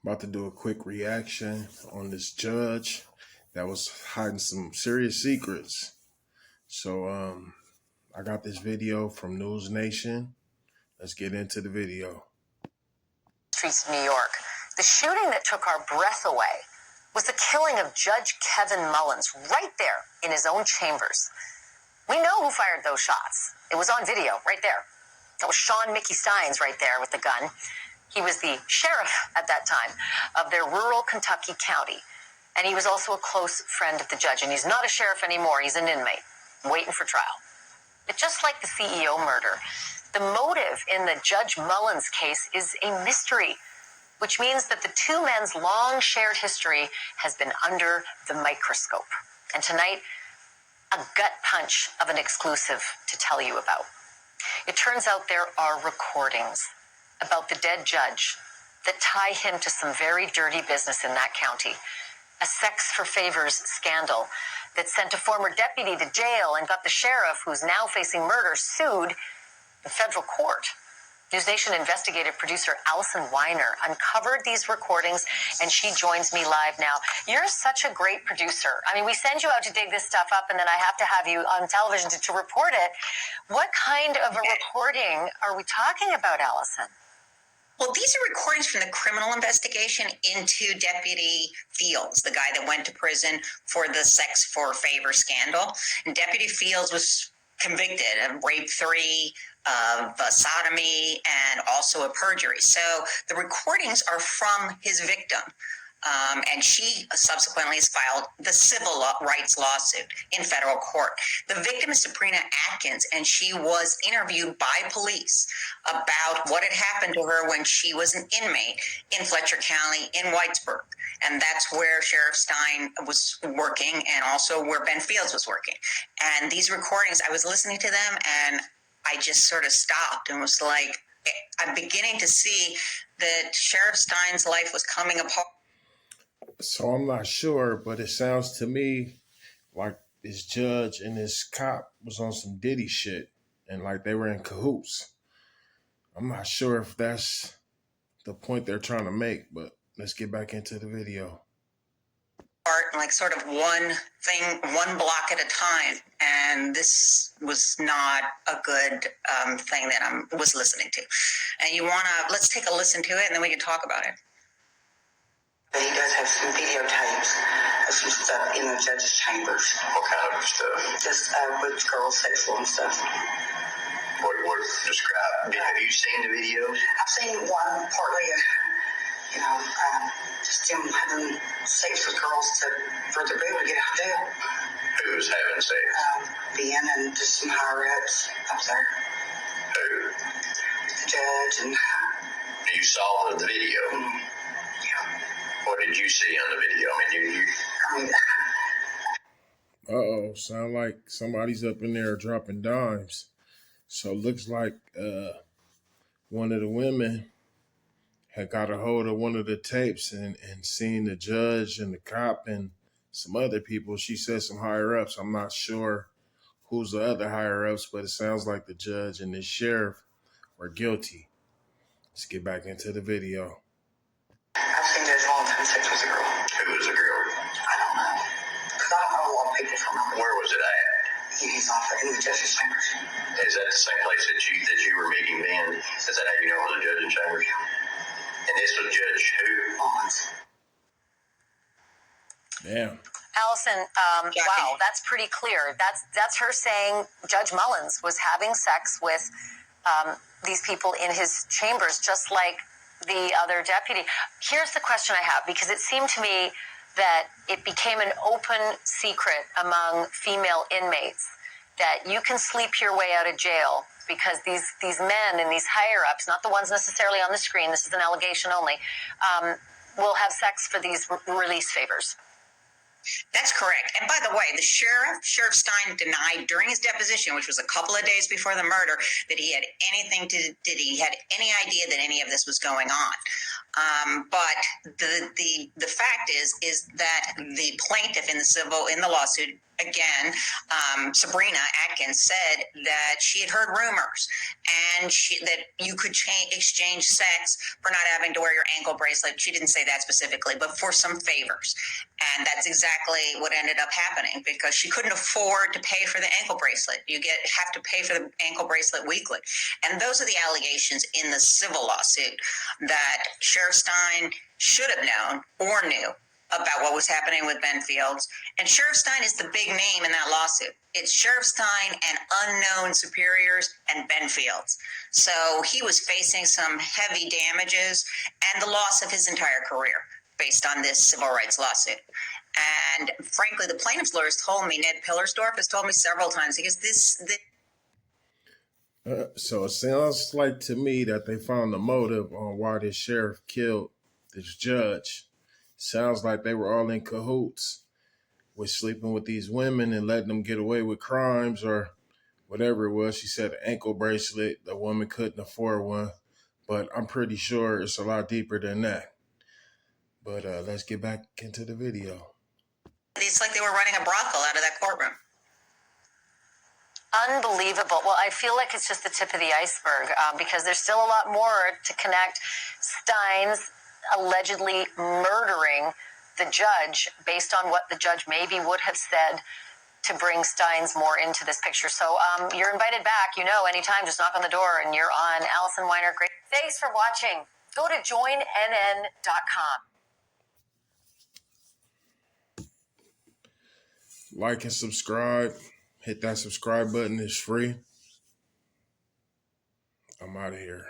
About to do a quick reaction on this judge that was hiding some serious secrets. So I got this video from News Nation. Let's get into the video. Streets of New York. The shooting that took our breath away was the killing of Judge Kevin Mullins right there in his own chambers. We know who fired those shots. It was on video right there. That was Sean Mickey Steins right there with the gun. He was the sheriff at that time of their rural Kentucky county. And he was also a close friend of the judge. And he's not a sheriff anymore. He's an inmate waiting for trial. But just like the CEO murder, the motive in the Judge Mullins case is a mystery, which means that the two men's long shared history has been under the microscope. And tonight, a gut punch of an exclusive to tell you about. It turns out there are recordings about the dead judge that tie him to some very dirty business in that county. A sex for favors scandal that sent a former deputy to jail and got the sheriff, who's now facing murder, sued in federal court. News Nation investigative producer Allison Weiner uncovered these recordings, and she joins me live now. You're such a great producer. I mean, we send you out to dig this stuff up, and then I have to have you on television to report it. What kind of a recording are we talking about, Allison? Well, these are recordings from the criminal investigation into Deputy Fields, the guy that went to prison for the sex for favor scandal. And Deputy Fields was convicted of rape 3, of sodomy, and also of perjury. So the recordings are from his victim. And she subsequently has filed the civil rights lawsuit in federal court. The victim is Sabrina Atkins, and she was interviewed by police about what had happened to her when she was an inmate in Fletcher County in Whitesburg. And that's where Sheriff Stein was working, and also where Ben Fields was working. And these recordings, I was listening to them, and I just sort of stopped and was like, I'm beginning to see that Sheriff Stein's life was coming apart. So I'm not sure, but it sounds to me like this judge and this cop was on some Diddy shit and like they were in cahoots. I'm not sure if that's the point they're trying to make, but let's get back into the video. Like sort of one thing, one block at a time, and this was not a good thing that I was listening to. And let's take a listen to it, and then we can talk about it. He does have some videotapes of some stuff in the judge's chambers. What kind of stuff? Just with girls, sexual and stuff. What describe? Have you seen the video? I've seen one partly, just him having sex with girls for the bill to get out of jail. Who was having sex? Ben and just some higher ups up there. Who? The judge and. You saw the video? Yeah. What did you see on the video? I mean, Uh-oh, sound like somebody's up in there dropping dimes. So it looks like one of the women had got a hold of one of the tapes and seen the judge and the cop and some other people. She said some higher ups. I'm not sure who's the other higher ups, but it sounds like the judge and the sheriff were guilty. Let's get back into the video. I've seen Judge Mullins having sex with a girl. who was the girl? I don't know. Because I don't know a lot of people from over there. Where was it at? He's off in the judge's chambers. Is that the same place that you were meeting then? Is that how you know it was the judge's chambers? And this was Judge who? Mullins. Damn. Allison, wow, that's pretty clear. That's her saying Judge Mullins was having sex with these people in his chambers, just like the other deputy. Here's the question I have, because it seemed to me that it became an open secret among female inmates that you can sleep your way out of jail because these men and these higher-ups, not the ones necessarily on the screen, this is an allegation only, will have sex for these release favors. That's correct. And by the way, the Sheriff Stein, denied during his deposition, which was a couple of days before the murder, that he had he had any idea that any of this was going on. But the fact is that the plaintiff in the lawsuit, again, Sabrina Atkins, said that she had heard rumors and that you could exchange sex for not having to wear your ankle bracelet. She didn't say that specifically, but for some favors. And that's exactly what ended up happening, because she couldn't afford to pay for the ankle bracelet. You have to pay for the ankle bracelet weekly. And those are the allegations in the civil lawsuit, that Sheriff Stein should have known or knew about what was happening with Ben Fields. And Sheriff Stein is the big name in that lawsuit. It's Sheriff Stein and unknown superiors and Ben Fields. So he was facing some heavy damages and the loss of his entire career based on this civil rights lawsuit. And frankly, the plaintiff's lawyers told me, Ned Pillersdorf has told me several times, he goes, this So it sounds like to me that they found the motive on why this sheriff killed this judge. Sounds like they were all in cahoots with sleeping with these women and letting them get away with crimes or whatever it was. She said an ankle bracelet. The woman couldn't afford one. But I'm pretty sure it's a lot deeper than that. But let's get back into the video. It's like they were running a brothel out of that courtroom. Unbelievable. Well, I feel like it's just the tip of the iceberg because there's still a lot more to connect Stein's allegedly murdering the judge based on what the judge maybe would have said to bring Stein's more into this picture. So you're invited back, anytime. Just knock on the door and you're on. Allison Weiner, great. Thanks for watching. Go to joinnn.com. Like and subscribe. Hit that subscribe button. It's free. I'm out of here.